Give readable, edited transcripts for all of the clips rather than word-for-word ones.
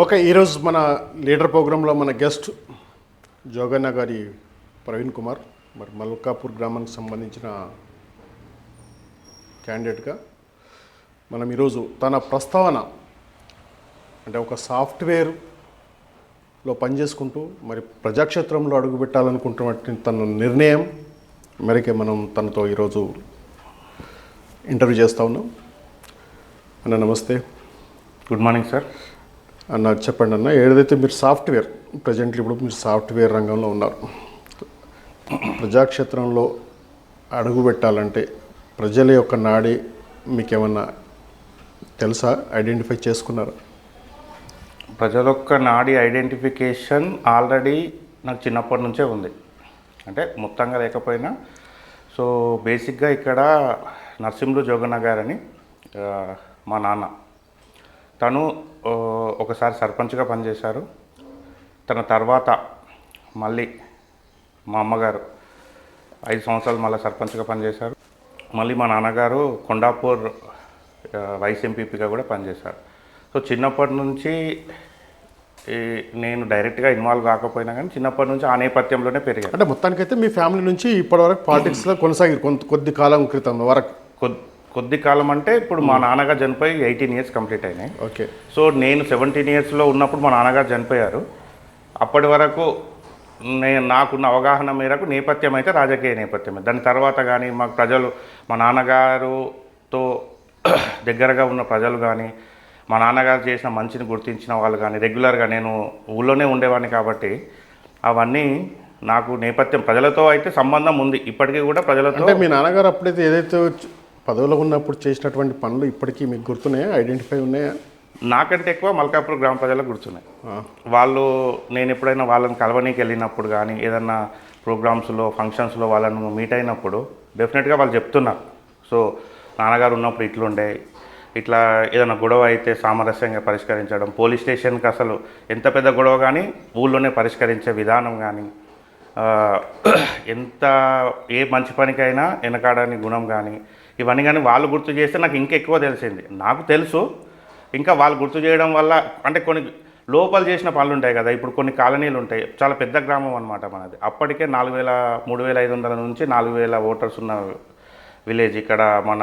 Okay, ఈరోజు మన leader ప్రోగ్రాంలో మన గెస్ట్ జోగన్న గారి ప్రవీణ్ కుమార్, మరి మల్కాపూర్ గ్రామానికి సంబంధించిన క్యాండిడేట్గా మనం ఈరోజు తన ప్రస్తావన అంటే ఒక సాఫ్ట్వేర్లో పనిచేసుకుంటూ మరి ప్రజాక్షేత్రంలో అడుగుపెట్టాలనుకుంటున్నటువంటి తన నిర్ణయం మేరకే మనం తనతో ఈరోజు ఇంటర్వ్యూ చేస్తూ ఉన్నాం. అన్న నమస్తే. Good morning sir. అన్న చెప్పండి అన్న, ఏదైతే మీరు సాఫ్ట్వేర్ ప్రజెంట్లీ ఇప్పుడు మీరు సాఫ్ట్వేర్ రంగంలో ఉన్నారు, ప్రజాక్షేత్రంలో అడుగు పెట్టాలంటే ప్రజల యొక్క నాడి మీకేమన్నా తెలుసా? ఐడెంటిఫై చేసుకున్నారా? ప్రజల యొక్క నాడి ఐడెంటిఫికేషన్ ఆల్రెడీ నాకు చిన్నప్పటి నుంచే ఉంది. అంటే మొత్తంగా లేకపోయినా సో బేసిక్గా ఇక్కడ నర్సింహులు జోగన్న గారని మా నాన్న, తను ఒకసారి సర్పంచ్గా పనిచేశారు. తన తర్వాత మళ్ళీ మా అమ్మగారు 5 సంవత్సరాలు మళ్ళీ సర్పంచ్గా పనిచేశారు. మళ్ళీ మా నాన్నగారు కొండాపూర్ వైస్ ఎంపీపీగా కూడా పనిచేశారు. సో చిన్నప్పటి నుంచి నేను డైరెక్ట్గా ఇన్వాల్వ్ కాకపోయినా కానీ చిన్నప్పటి నుంచి ఆ నేపథ్యంలోనే పెరిగాను. అంటే మొత్తానికైతే మీ ఫ్యామిలీ నుంచి ఇప్పటివరకు పాలిటిక్స్లో కొనసాగి కొద్ది కాలం క్రితం వరకు కొద్ది కాలం అంటే ఇప్పుడు మా నాన్నగారు చనిపోయి 18 ఇయర్స్ కంప్లీట్ అయినాయి. ఓకే. సో నేను 17 ఇయర్స్లో ఉన్నప్పుడు మా నాన్నగారు చనిపోయారు. అప్పటి వరకు నాకున్న అవగాహన మేరకు నేపథ్యం అయితే రాజకీయ నేపథ్యమే. దాని తర్వాత కానీ మాకు ప్రజలు, మా నాన్నగారుతో దగ్గరగా ఉన్న ప్రజలు కానీ, మా నాన్నగారు చేసిన మంచిని గుర్తించిన వాళ్ళు కానీ, రెగ్యులర్గా నేను ఊళ్ళోనే ఉండేవాడిని కాబట్టి అవన్నీ నాకు నేపథ్యం ప్రజలతో అయితే సంబంధం ఉంది. ఇప్పటికీ కూడా ప్రజలతో. అంటే మీ నాన్నగారు అప్పుడైతే ఏదైతే పదవిలో ఉన్నప్పుడు చేసినటువంటి పనులు ఇప్పటికీ మీకు గుర్తున్నాయా? ఐడెంటిఫై ఉన్నాయా? నాకంటే ఎక్కువ మల్కాపూర్ గ్రామ ప్రజలకు గుర్తున్నాయి. వాళ్ళు, నేను ఎప్పుడైనా వాళ్ళని కలవనీకి వెళ్ళినప్పుడు కానీ ఏదన్నా ప్రోగ్రామ్స్లో ఫంక్షన్స్లో వాళ్ళను మీట్ అయినప్పుడు డెఫినెట్గా వాళ్ళు చెప్తున్నారు. సో నాన్నగారు ఉన్నప్పుడు ఇట్లుండే, ఇట్లా ఏదైనా గొడవ అయితే సామరస్యంగా పరిష్కరించడం, పోలీస్ స్టేషన్కి అసలు ఎంత పెద్ద గొడవ కానీ ఊళ్ళోనే పరిష్కరించే విధానం కానీ, ఎంత ఏ మంచి పనికైనా వెనకాడని గుణం కానీ, ఇవన్నీ కానీ వాళ్ళు గుర్తు చేస్తే నాకు ఇంకా ఎక్కువ తెలిసింది. నాకు తెలుసు, ఇంకా వాళ్ళు గుర్తు చేయడం వల్ల అంటే కొన్ని లోపల చేసిన పనులు ఉంటాయి కదా. ఇప్పుడు కొన్ని కాలనీలు ఉంటాయి, చాలా పెద్ద గ్రామం అనమాట మనది. అప్పటికే 3,500 నుంచి 4,000 ఓటర్స్ ఉన్న విలేజ్. ఇక్కడ మన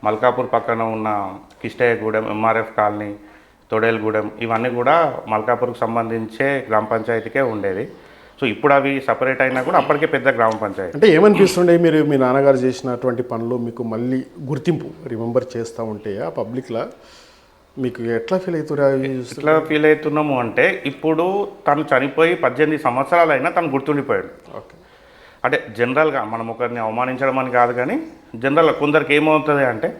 మల్కాపూర్ పక్కన ఉన్న కిష్టయ్యగూడెం, ఎంఆర్ఎఫ్ కాలనీ, తొడేలుగూడెం, ఇవన్నీ కూడా మల్కాపూర్కి సంబంధించే గ్రామ పంచాయతీకే ఉండేది. సో ఇప్పుడు అవి సపరేట్ అయినా కూడా అప్పటికే పెద్ద గ్రామ పంచాయతీ. అంటే ఏమనిపిస్తుండే మీరు మీ నాన్నగారు చేసినటువంటి పనులు మీకు మళ్ళీ గుర్తింపు రిమెంబర్ చేస్తూ ఉంటే ఆ పబ్లిక్లో మీకు ఎట్లా ఫీల్ అవుతున్నారు? ఎట్లా ఫీల్ అవుతున్నాము అంటే ఇప్పుడు తను చనిపోయి 18 సంవత్సరాలు అయినా తను గుర్తుండిపోయాడు. ఓకే. అంటే జనరల్గా మనం ఒకరిని అవమానించడం అని కాదు కానీ జనరల్గా కొందరికి ఏమవుతుంది అంటే,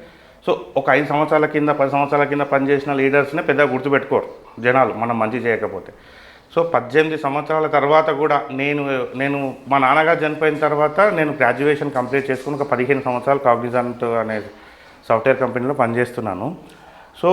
సో ఒక 5 సంవత్సరాల కింద 10 సంవత్సరాల కింద పనిచేసిన లీడర్స్నే పెద్దగా గుర్తుపెట్టుకోరు జనాలు, మనం మంచి చేయకపోతే. సో 18 సంవత్సరాల తర్వాత కూడా నేను మా నాన్నగారు చనిపోయిన తర్వాత నేను గ్రాడ్యుయేషన్ కంప్లీట్ చేసుకుని ఒక 15 సంవత్సరాలు కాగ్నిజెంట్ అనే సాఫ్ట్వేర్ కంపెనీలో పనిచేస్తున్నాను. సో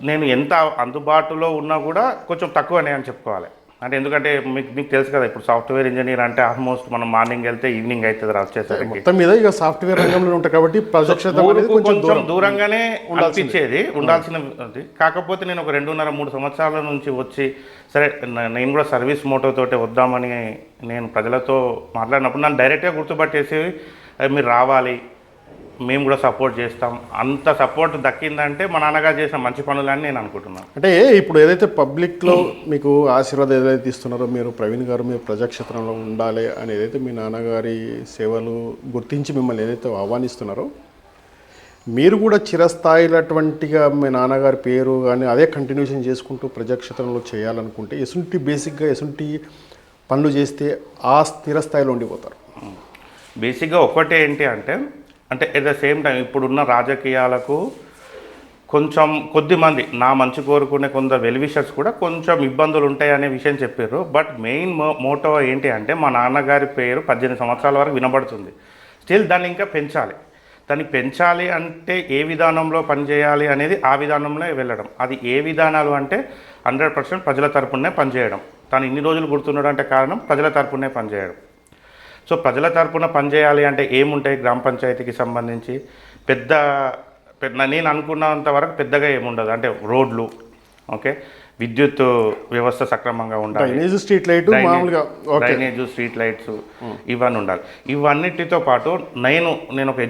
నేను ఎంత అందుబాటులో ఉన్నా కూడా కొంచెం తక్కువనే అని చెప్పుకోవాలి. అంటే ఎందుకంటే మీకు తెలుసు కదా, ఇప్పుడు సాఫ్ట్వేర్ ఇంజనీర్ అంటే ఆల్మోస్ట్ మనం మార్నింగ్ వెళ్తే ఈవినింగ్ అవుతుంది వచ్చేసరికి. మొత్తం మీద ఇక సాఫ్ట్వేర్ రంగంలో ఉంటాయి కాబట్టి కొంచెం దూరంగానే అనిపించేది ఉండాల్సినది. కాకపోతే నేను ఒక 2.5-3 సంవత్సరాల నుంచి వచ్చి సరే నేను కూడా సర్వీస్ మోటోతోటి వద్దామని నేను ప్రజలతో మాట్లాడినప్పుడు నన్ను డైరెక్ట్గా గుర్తుపట్టేసి మీరు రావాలి, మేము కూడా సపోర్ట్ చేస్తాం, అంత సపోర్ట్ దక్కిందంటే మా నాన్నగారు చేసిన మంచి పనులని నేను అనుకుంటున్నాను. అంటే ఇప్పుడు ఏదైతే పబ్లిక్లో మీకు ఆశీర్వాదం ఏదైతే ఇస్తున్నారో, మీరు ప్రవీణ్ గారు మీరు ప్రజాక్షేత్రంలో ఉండాలి అని ఏదైతే మీ నాన్నగారి సేవలు గుర్తించి మిమ్మల్ని ఏదైతే ఆహ్వానిస్తున్నారో, మీరు కూడా చిరస్థాయిలటువంటిగా మీ నాన్నగారి పేరు కానీ అదే కంటిన్యూషన్ చేసుకుంటూ ప్రజాక్షేత్రంలో చేయాలనుకుంటే బేసిక్గా ఎసుంటి పనులు చేస్తే ఆ స్థిర స్థాయిలో ఉండిపోతారు. బేసిక్గా ఒక్కటే ఏంటి అంటే ఎట్ ద సేమ్ టైం ఇప్పుడున్న రాజకీయాలకు కొంచెం కొద్దిమంది నా మంచి కోరుకునే కొందరు వెల్విషర్స్ కూడా కొంచెం ఇబ్బందులు ఉంటాయి అనే విషయం చెప్పారు. బట్ మెయిన్ మోటో ఏంటి అంటే మా నాన్నగారి పేరు 18 సంవత్సరాల వరకు వినబడుతుంది. స్టిల్ దాన్ని ఇంకా పెంచాలి. దాన్ని పెంచాలి అంటే ఏ విధానంలో పనిచేయాలి అనేది ఆ విధానంలో వెళ్ళడం. అది ఏ విధానాలు అంటే 100% ప్రజల తరపునే పనిచేయడం. తను ఇన్ని రోజులు గుర్తుండడం అంటే కారణం ప్రజల తరపునే పనిచేయడం. సో ప్రజల తరపున పనిచేయాలి అంటే ఏముంటాయి గ్రామ పంచాయతీకి సంబంధించి నేను అనుకున్నంత వరకు పెద్దగా ఏముండదు. అంటే రోడ్లు, ఓకే, విద్యుత్ వ్యవస్థ సక్రమంగా ఉండాలి, డ్రైనేజ్ స్ట్రీట్ లైట్ మామూలుగా డ్రైనేజ్ స్ట్రీట్ లైట్స్ ఇవన్నీ ఉండాలి. ఇవన్నిటితో పాటు నేను ఒక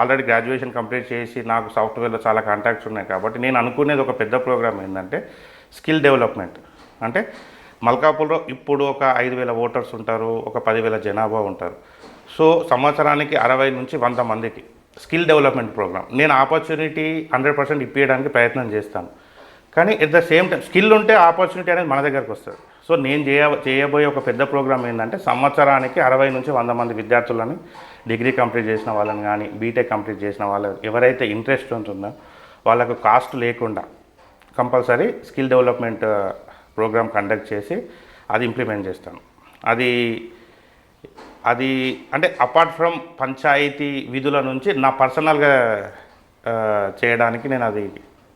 ఆల్రెడీ గ్రాడ్యుయేషన్ కంప్లీట్ చేసి నాకు సాఫ్ట్వేర్లో చాలా కాంటాక్ట్స్ ఉన్నాయి కాబట్టి నేను అనుకునేది ఒక పెద్ద ప్రోగ్రామ్ ఏంటంటే స్కిల్ డెవలప్మెంట్. అంటే మల్కాపూర్లో ఇప్పుడు ఒక 5,000 ఓటర్స్ ఉంటారు, ఒక 10,000 జనాభా ఉంటారు. సో సంవత్సరానికి 60 నుంచి 100 మందికి స్కిల్ డెవలప్మెంట్ ప్రోగ్రామ్ నేను ఆపర్చునిటీ 100% ఇప్పించడానికి ప్రయత్నం చేస్తాను. కానీ at the same time skill ఉంటే ఆపర్చునిటీ అనేది మన దగ్గరకు వస్తుంది. సో నేను చేయబోయే ఒక పెద్ద ప్రోగ్రామ్ ఏంటంటే సంవత్సరానికి 60 నుంచి 100 మంది విద్యార్థులని, డిగ్రీ కంప్లీట్ చేసిన వాళ్ళని కానీ బీటెక్ కంప్లీట్ చేసిన వాళ్ళు ఎవరైతే ఇంట్రెస్ట్ ఉంటుందో వాళ్ళకు కాస్ట్ లేకుండా compulsory skill development programme conduct చేసి అది ఇంప్లిమెంట్ చేస్తాను. అది అంటే అపార్ట్ ఫ్రమ్ పంచాయతీ విధుల నుంచి నా పర్సనల్గా చేయడానికి నేను అది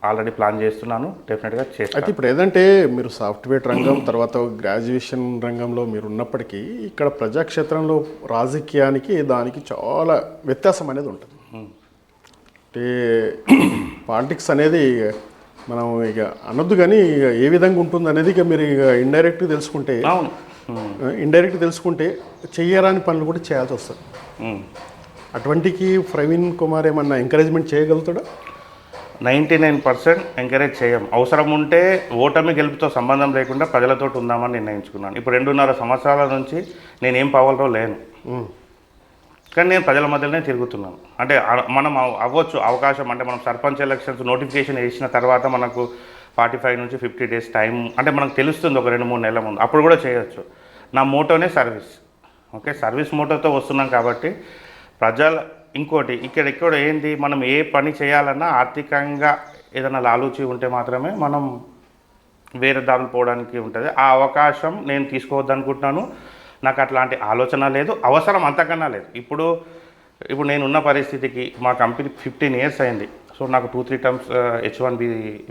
ఆల్రెడీ ప్లాన్ చేస్తున్నాను. డెఫినెట్గా చేస్తాను. అయితే ఇప్పుడు ఏదంటే మీరు సాఫ్ట్వేర్ రంగం తర్వాత గ్రాడ్యుయేషన్ రంగంలో మీరు ఉన్నప్పటికీ ఇక్కడ ప్రజాక్షేత్రంలో రాజకీయానికి దానికి చాలా వ్యత్యాసం అనేది ఉంటుంది. అంటే పాలిటిక్స్ అనేది మనం ఇక అనొద్దు కానీ ఇక ఏ విధంగా ఉంటుంది అనేది ఇక మీరు ఇక ఇండైరెక్ట్గా తెలుసుకుంటే చెయ్యరాని పనులు కూడా చేయాల్సి వస్తుంది. అటువంటికి ప్రవీణ్ కుమార్ ఏమన్నా ఎంకరేజ్మెంట్ చేయగలుగుతాడా? 99% ఎంకరేజ్ చేయం. అవసరం ఉంటే ఓటమి గెలుపుతో సంబంధం లేకుండా ప్రజలతో ఉందామని నిర్ణయించుకున్నాను. ఇప్పుడు 2.5 సంవత్సరాల నుంచి నేనేం పవర్లో లేను, కానీ నేను ప్రజల మధ్యలోనే తిరుగుతున్నాను. అంటే మనం అవ్వచ్చు అవకాశం, అంటే మనం సర్పంచ్ ఎలక్షన్స్ నోటిఫికేషన్ వేసిన తర్వాత మనకు 45 నుంచి 50 డేస్ టైం అంటే మనకు తెలుస్తుంది ఒక 2-3 నెలల ముందు, అప్పుడు కూడా చేయొచ్చు. నా మోటోనే సర్వీస్. ఓకే, సర్వీస్ మోటోతో వస్తున్నాం కాబట్టి ఇంకోటి ఇక్కడ ఏంటి, మనం ఏ పని చేయాలన్నా ఆర్థికంగా ఏదైనా లాలూచి ఉంటే మాత్రమే మనం వేరే దారులు పోవడానికి ఉంటుంది. ఆ అవకాశం నేను తీసుకోవద్దనుకుంటున్నాను. నాకు అట్లాంటి ఆలోచన లేదు, అవసరం అంతకన్నా లేదు. ఇప్పుడు నేనున్న పరిస్థితికి మా కంపెనీ 15 ఇయర్స్ అయింది. సో నాకు 2-3 టైమ్స్ H1B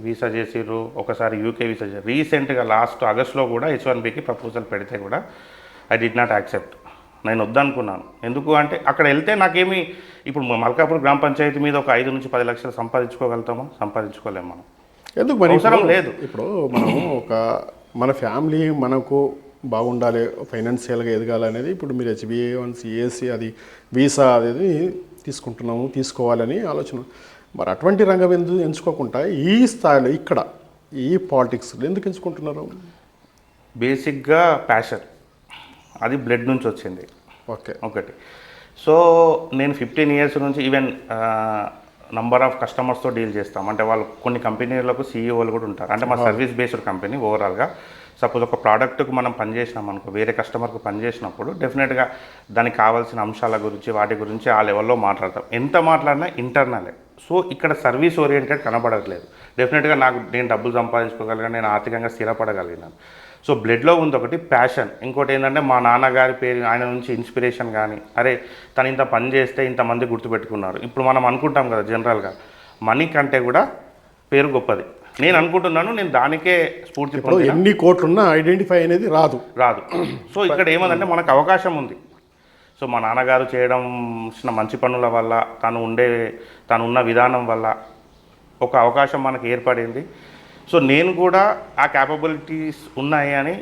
వీసా చేసిర్రు, ఒకసారి యూకే వీసా చేశారు. రీసెంట్గా లాస్ట్ ఆగస్ట్లో కూడా H1Bకి ప్రపోజల్ పెడితే కూడా ఐ డిడ్ నాట్ యాక్సెప్ట్. నేను వద్దనుకున్నాను. ఎందుకు అంటే అక్కడ వెళ్తే నాకేమి, ఇప్పుడు మల్కాపూర్ గ్రామ పంచాయతీ మీద ఒక 5 నుంచి 10 లక్షలు సంపాదించుకోలేము మనం. ఎందుకు మరి అవసరం లేదు. ఇప్పుడు మనం మన ఫ్యామిలీ మనకు బాగుండాలి, ఫైనాన్షియల్గా ఎదగాలనేది ఇప్పుడు మీరు HbA1 CAC అది వీసా అనేది తీసుకోవాలని ఆలోచన. మరి అటువంటి రంగం ఎందుకు ఎంచుకోకుండా ఈ స్థాయిలో ఇక్కడ ఈ పాలిటిక్స్ ఎందుకు ఎంచుకుంటున్నారు? బేసిక్గా ప్యాషన్, అది బ్లడ్ నుంచి వచ్చింది. ఒకటి. సో నేను 15 ఇయర్స్ నుంచి ఈవెన్ నంబర్ ఆఫ్ కస్టమర్స్తో డీల్ చేస్తాం. అంటే వాళ్ళు కొన్ని కంపెనీలకు CEO కూడా ఉంటారు. అంటే మా సర్వీస్ బేస్డ్ కంపెనీ ఓవరాల్గా. సపోజ్ ఒక ప్రోడక్ట్కు మనం పనిచేసినాం అనుకో, వేరే కస్టమర్కు పనిచేసినప్పుడు డెఫినెట్గా దానికి కావాల్సిన అంశాల గురించి వాటి గురించి ఆ లెవెల్లో మాట్లాడతాం. ఎంత మాట్లాడినా ఇంటర్నలే. సో ఇక్కడ సర్వీస్ ఓరియంటెడ్ కనబడట్లేదు. డెఫినెట్గా నేను డబ్బులు సంపాదించుకోగలిగాను, నేను ఆర్థికంగా స్థిరపడగలిగినాను. సో బ్లడ్లో ఉంది ఒకటి ప్యాషన్. ఇంకోటి ఏంటంటే మా నాన్నగారి పేరు, ఆయన నుంచి ఇన్స్పిరేషన్ కానీ, అరే తను ఇంత పని చేస్తే ఇంతమంది గుర్తుపెట్టుకున్నారు. ఇప్పుడు మనం అనుకుంటాం కదా జనరల్గా మనీ కంటే కూడా పేరు గొప్పది. నేను అనుకుంటున్నాను, నేను దానికే స్ఫూర్తి. ఎన్ని కోట్లున్నా ఐడెంటిఫై అనేది రాదు. సో ఇక్కడ ఏమందంటే మనకు అవకాశం ఉంది. సో మా నాన్నగారు చేయడం మంచి పనుల వల్ల, తను ఉన్న విధానం వల్ల ఒక అవకాశం మనకు ఏర్పడింది. సో నేను కూడా ఆ క్యాపబిలిటీస్ ఉన్నాయి అని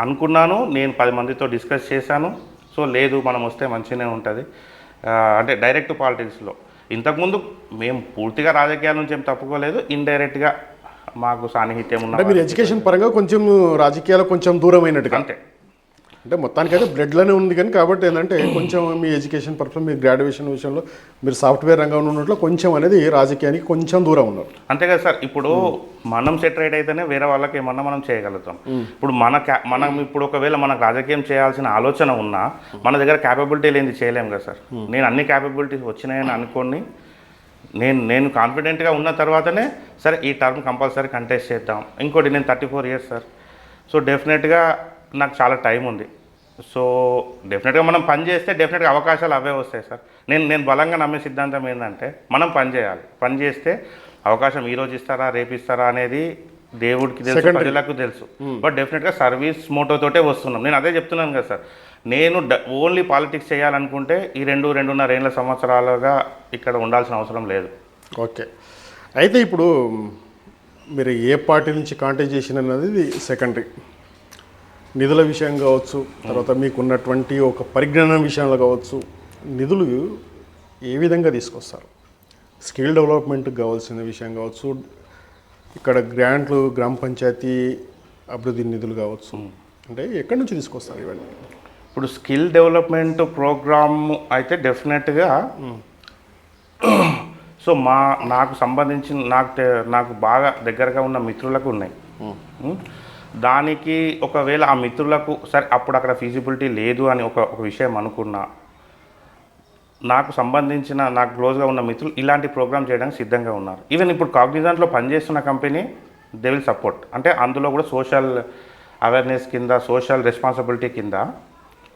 అనుకున్నాను. నేను 10 మందితో డిస్కస్ చేశాను. సో లేదు, మనం వస్తే మంచిగానే ఉంటుంది. అంటే డైరెక్ట్ పాలిటిక్స్లో ఇంతకుముందు మేము పూర్తిగా రాజకీయాల నుంచి ఏం తప్పుకోలేదు, ఇండైరెక్ట్గా మాకు సాన్నిహిత్యం ఉన్న. మీరు ఎడ్యుకేషన్ పరంగా కొంచెం రాజకీయాలకు కొంచెం దూరమైనట్టుగా. అంటే మొత్తానికైతే బ్లడ్లోనే ఉంది కానీ కాబట్టి ఏంటంటే కొంచెం మీ ఎడ్యుకేషన్ పర్పస్ మీ గ్రాడ్యుయేషన్ విషయంలో మీరు సాఫ్ట్వేర్ రంగంలో ఉన్నట్లు కొంచెం అనేది రాజకీయానికి కొంచెం దూరం ఉన్నారు. అంతే కదా సార్. ఇప్పుడు మనం సెటరేట్ అయితేనే వేరే వాళ్ళకి ఏమన్నా మనం చేయగలుగుతాం. ఇప్పుడు మనం ఇప్పుడు ఒకవేళ మనకు రాజకీయం చేయాల్సిన ఆలోచన ఉన్నా మన దగ్గర క్యాపబిలిటీ లేనిది చేయలేము కదా సార్. నేను అన్ని క్యాపబిలిటీస్ వచ్చినాయని అనుకోని నేను కాన్ఫిడెంట్గా ఉన్న తర్వాతనే సరే ఈ టర్మ్ కంపల్సరీ కంటెస్ట్ చేద్దాం. ఇంకోటి నేను 34 ఇయర్స్ సార్. సో డెఫినెట్గా నాకు చాలా టైం ఉంది. సో డెఫినెట్గా మనం పని చేస్తే డెఫినెట్గా అవకాశాలు అవే వస్తాయి సార్. నేను బలంగా నమ్మే సిద్ధాంతం ఏంటంటే మనం పని చేయాలి. పని చేస్తే అవకాశం ఈరోజు ఇస్తారా రేపు ఇస్తారా అనేది దేవుడికి తెలుసు, ప్రజలకు తెలుసు. బట్ డెఫినెట్గా సర్వీస్ మోటోతోటే వస్తున్నాం. నేను అదే చెప్తున్నాను కదా సార్. నేను ఓన్లీ పాలిటిక్స్ చేయాలనుకుంటే ఈ 2-2.5 సంవత్సరాలుగా ఇక్కడ ఉండాల్సిన అవసరం లేదు. ఓకే. అయితే ఇప్పుడు మీరు ఏ పార్టీ నుంచి కాంటాక్ట్ చేసిన అన్నది సెకండరీ. నిధుల విషయం కావచ్చు, తర్వాత మీకున్నటువంటి ఒక పరిజ్ఞానం విషయంలో కావచ్చు, నిధులు ఏ విధంగా తీసుకొస్తారు? స్కిల్ డెవలప్మెంట్కి కావాల్సిన విషయం కావచ్చు, ఇక్కడ గ్రాంట్లు గ్రామ పంచాయతీ అభివృద్ధి నిధులు కావచ్చు, అంటే ఎక్కడి నుంచి తీసుకొస్తారు ఇవన్నీ? ఇప్పుడు స్కిల్ డెవలప్మెంట్ ప్రోగ్రామ్ అయితే డెఫినెట్గా సో నాకు సంబంధించిన నాకు బాగా దగ్గరగా ఉన్న మిత్రులకు ఉన్నాయి. దానికి ఒకవేళ ఆ మిత్రులకు సరే అప్పుడు అక్కడ ఫీజిబిలిటీ లేదు అని ఒక విషయం అనుకున్నా, నాకు సంబంధించిన నాకు క్లోజ్గా ఉన్న మిత్రులు ఇలాంటి ప్రోగ్రామ్ చేయడానికి సిద్ధంగా ఉన్నారు. ఈవెన్ ఇప్పుడు కాగ్నిజెంట్లో పనిచేస్తున్న కంపెనీ దే విల్ సపోర్ట్. అంటే అందులో కూడా సోషల్ అవేర్నెస్ కింద, సోషల్ రెస్పాన్సిబిలిటీ కింద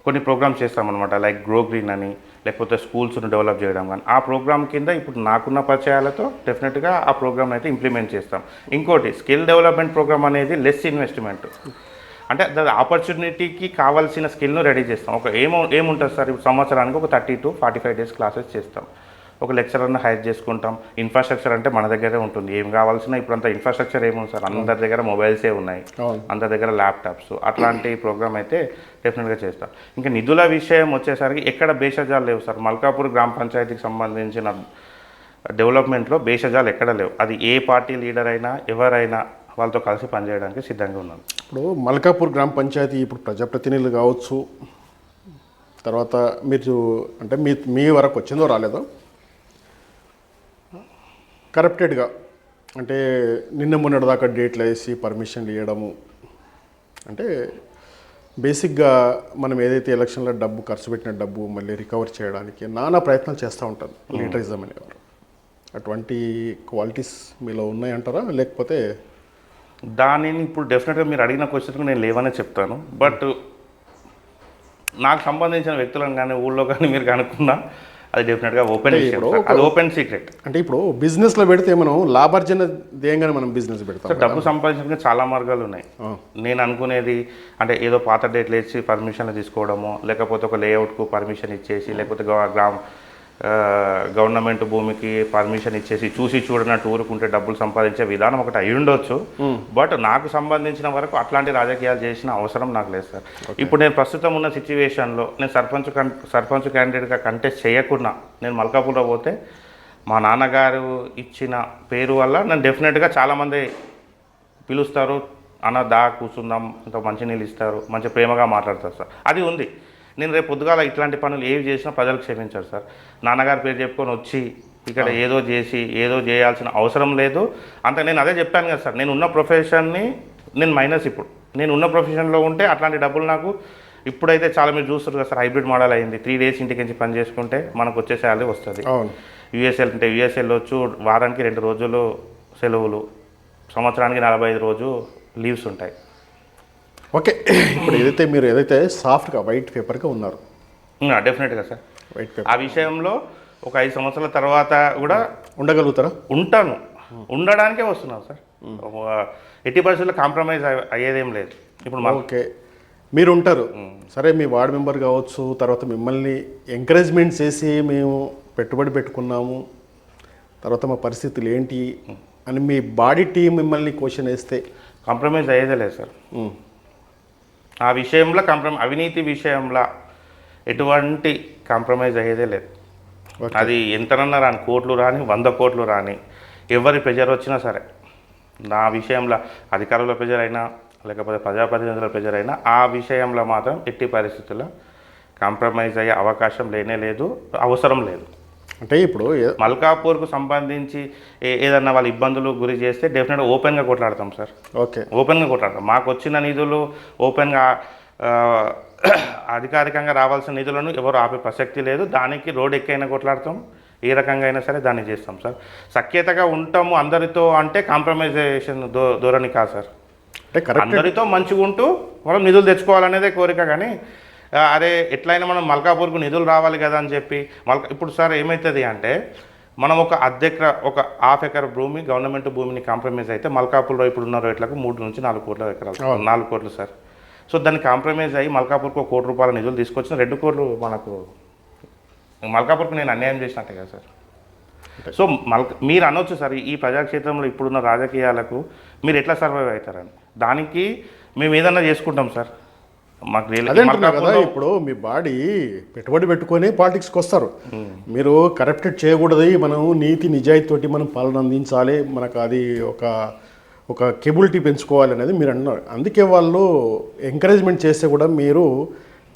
కొన్ని ప్రోగ్రామ్స్ చేస్తామన్నమాట. లైక్ గ్రో గ్రీన్ అని, లేకపోతే స్కూల్స్ను డెవలప్ చేయడం కానీ, ఆ ప్రోగ్రామ్ కింద ఇప్పుడు నాకున్న పరిచయాలతో డెఫినెట్గా ఆ ప్రోగ్రామ్ అయితే ఇంప్లిమెంట్ చేస్తాం. ఇంకోటి స్కిల్ డెవలప్మెంట్ ప్రోగ్రామ్ అనేది లెస్ ఇన్వెస్ట్మెంట్, అంటే దాని ఆపర్చునిటీకి కావాల్సిన స్కిల్ను రెడీ చేస్తాం. ఒక ఏముంటుంది సార్, ఇప్పుడు సంవత్సరానికి ఒక 30 to 45 days క్లాసెస్ చేస్తాం. ఒక లెక్చరర్ని హైర్ చేసుకుంటాం. ఇన్ఫ్రాస్ట్రక్చర్ అంటే మన దగ్గరే ఉంటుంది. ఏం కావాల్సిన ఇప్పుడు అంత ఇన్ఫ్రాస్ట్రక్చర్ ఏముంది సార్, అందరి దగ్గర మొబైల్సే ఉన్నాయి, అందరి దగ్గర ల్యాప్టాప్స్. అట్లాంటి ప్రోగ్రామ్ అయితే డెఫినెట్గా చేస్తాం. ఇంకా నిధుల విషయం వచ్చేసరికి ఎక్కడ భేషజాలు లేవు సార్. మల్కాపూర్ గ్రామ పంచాయతీకి సంబంధించిన డెవలప్మెంట్లో భేషజాలు ఎక్కడ లేవు. అది ఏ పార్టీ లీడర్ అయినా ఎవరైనా వాళ్ళతో కలిసి పనిచేయడానికి సిద్ధంగా ఉన్నాను. ఇప్పుడు మల్కాపూర్ గ్రామ పంచాయతీ ఇప్పుడు ప్రజాప్రతినిధులు కావచ్చు, తర్వాత మీరు అంటే మీ వరకు వచ్చిందో రాలేదో కరప్టెడ్గా, అంటే నిన్న మొన్నటి దాకా డేట్లు వేసి పర్మిషన్లు ఇవ్వడము, అంటే బేసిక్గా మనం ఏదైతే ఎలక్షన్లో డబ్బు ఖర్చు పెట్టిన డబ్బు మళ్ళీ రికవర్ చేయడానికి నానా ప్రయత్నాలు చేస్తూ ఉంటారు లీడరిజం అనేవారు. అటువంటి క్వాలిటీస్ మీలో ఉన్నాయంటారా, లేకపోతే? దానిని ఇప్పుడు డెఫినెట్గా మీరు అడిగిన క్వశ్చన్కి నేను లేవనే చెప్తాను. బట్ నాకు సంబంధించిన వ్యక్తులను కానీ ఊళ్ళో కానీ మీరు కనుక్కున్నా అది డెఫినెట్గా ఓపెన్ విషయం, అది ఓపెన్ సీక్రెట్. అంటే ఇప్పుడు బిజినెస్లో పెడితే మనం లాభార్జన ధ్యేయంగానే మనం బిజినెస్ పెడతాం. డబ్బు సంపాదించడానికి చాలా మార్గాలు ఉన్నాయి. నేను అనుకునేది అంటే ఏదో పాత డేట్లు వేసి పర్మిషన్లు తీసుకోవడము, లేకపోతే ఒక లేఅవుట్కు పర్మిషన్ ఇచ్చేసి, లేకపోతే గవర్నమెంట్ భూమికి పర్మిషన్ ఇచ్చేసి చూసి చూడనట్టు ఊరుకుంటే డబ్బులు సంపాదించే విధానం ఒకటి అయి ఉండొచ్చు. బట్ నాకు సంబంధించిన వరకు అట్లాంటి రాజకీయాలు చేసిన అవసరం నాకు లేదు సార్. ఇప్పుడు నేను ప్రస్తుతం ఉన్న సిచ్యువేషన్లో నేను సర్పంచ్ క్యాండిడేట్గా కంటెస్ట్ చేయకుండా నేను మల్కాపూర్లో పోతే మా నాన్నగారు ఇచ్చిన పేరు వల్ల నన్ను డెఫినెట్గా చాలామంది పిలుస్తారు, అన్న దా కూర్చుందాం, ఇంత మంచినీళ్ళు ఇస్తారు, మంచి ప్రేమగా మాట్లాడతారు సార్. అది ఉంది. నేను రేపు పొద్దుగాల ఇట్లాంటి పనులు ఏవి చేసినా ప్రజలు క్షమించారు సార్. నాన్నగారి పేరు చెప్పుకొని వచ్చి ఇక్కడ ఏదో చేసి ఏదో చేయాల్సిన అవసరం లేదు. అంత నేను అదే చెప్పాను కదా సార్, నేను ఉన్న ప్రొఫెషన్ని నేను మైనస్. ఇప్పుడు నేను ఉన్న ప్రొఫెషన్లో ఉంటే అట్లాంటి డబ్బులు నాకు ఇప్పుడైతే చాలా మీరు చూస్తారు కదా సార్, హైబ్రిడ్ మోడల్ అయింది. 3 days ఇంటికి నుంచి పని చేసుకుంటే మనకు వచ్చే శాలరీ వస్తుంది. యూఎస్ఎల్ అంటే యూఎస్ఎల్ వచ్చు, వారానికి 2 రోజులు సెలవులు, సంవత్సరానికి 45 రోజులు లీవ్స్ ఉంటాయి. ఓకే, ఇప్పుడు ఏదైతే సాఫ్ట్గా వైట్ పేపర్గా ఉన్నారు, డెఫినెట్గా సార్ వైట్ పేపర్ ఆ విషయంలో ఒక 5 సంవత్సరాల తర్వాత కూడా ఉండగలుగుతారా? ఉంటాను, ఉండడానికే వస్తున్నాను సార్. ఎట్టి పరిస్థితుల్లో కాంప్రమైజ్ అయ్యేదేం లేదు. ఇప్పుడు ఓకే, మీరు ఉంటారు సరే, మీ వార్డ్ మెంబర్ కావచ్చు, తర్వాత మిమ్మల్ని ఎంకరేజ్మెంట్ చేసి మేము పెట్టుబడి పెట్టుకున్నాము, తర్వాత మా పరిస్థితులు ఏంటి అని మీ బాడీ టీం మిమ్మల్ని క్వశ్చన్ వేస్తే కాంప్రమైజ్ అయ్యేదే లేదు సార్. ఆ విషయంలో అవినీతి విషయంలో ఎటువంటి కాంప్రమైజ్ అయ్యేదే లేదు. అది ఎంతనన్నా రాని, కోట్లు రాని, 100 కోట్లు రాని, ఎవరి ప్రెజర్ వచ్చినా సరే, నా విషయంలో అధికారుల ప్రెజర్ అయినా లేకపోతే ప్రజాప్రతినిధుల ప్రెజర్ అయినా ఆ విషయంలో మాత్రం ఎట్టి పరిస్థితుల్లో కాంప్రమైజ్ అయ్యే అవకాశం లేనే లేదు, అవసరం లేదు. అంటే ఇప్పుడు మల్కాపూర్కు సంబంధించి ఏదన్నా వాళ్ళు ఇబ్బందులు గురి చేస్తే డెఫినెట్గా ఓపెన్గా కొట్లాడతాం సార్. ఓకే, ఓపెన్గా కొట్లాడతాం. మాకు వచ్చిన నిధులు ఓపెన్గా అధికారికంగా రావాల్సిన నిధులను ఎవరు ఆపే ప్రసక్తి లేదు. దానికి రోడ్ ఎక్కైనా కొట్లాడతాం, ఏ రకంగా అయినా సరే దాన్ని చేస్తాం సార్. సఖ్యతగా ఉంటాము అందరితో అంటే కాంప్రమైజేషన్ ధోరణి కాదు సార్. అందరితో మంచిగా ఉంటూ మనం నిధులు తెచ్చుకోవాలనేదే కోరిక. కానీ అరే ఎట్లయినా మనం మల్కాపూర్కు నిధులు రావాలి కదా అని చెప్పి ఇప్పుడు సార్ ఏమవుతుంది అంటే, మనం ఒక 1/2 ఎకర్ భూమి గవర్నమెంట్ భూమిని కాంప్రమైజ్ అయితే మల్కాపూర్లో ఇప్పుడు ఉన్న రేట్లకు 3 నుంచి 4 కోట్ల ఎకరాలు, 4 కోట్లు సార్. సో దాన్ని కాంప్రమైజ్ అయ్యి మల్కాపూర్కు 1 కోటి రూపాయల నిధులు తీసుకొచ్చిన 2 కోట్లు మనకు మల్కాపూర్కు నేను అన్యాయం చేసినట్టే కదా సార్. సో మీరు అనొచ్చు సార్ ఈ ప్రజాక్షేత్రంలో ఇప్పుడున్న రాజకీయాలకు మీరు ఎట్లా సర్వైవ్ అవుతారని. దానికి మేము ఏదన్నా చేసుకుంటాం సార్. మాకు అదే అంటున్నా కదా, ఇప్పుడు మీ బాడీ పెట్టుబడి పెట్టుకొని పాలిటిక్స్కి వస్తారు. మీరు కరప్టెడ్ చేయకూడదు, మనం నీతి నిజాయితీతోటి మనం పాలన అందించాలి, మనకు అది ఒక కేబిలిటీ పెంచుకోవాలి అనేది మీరు అన్నారు. అందుకే వాళ్ళు ఎంకరేజ్మెంట్ చేస్తే కూడా మీరు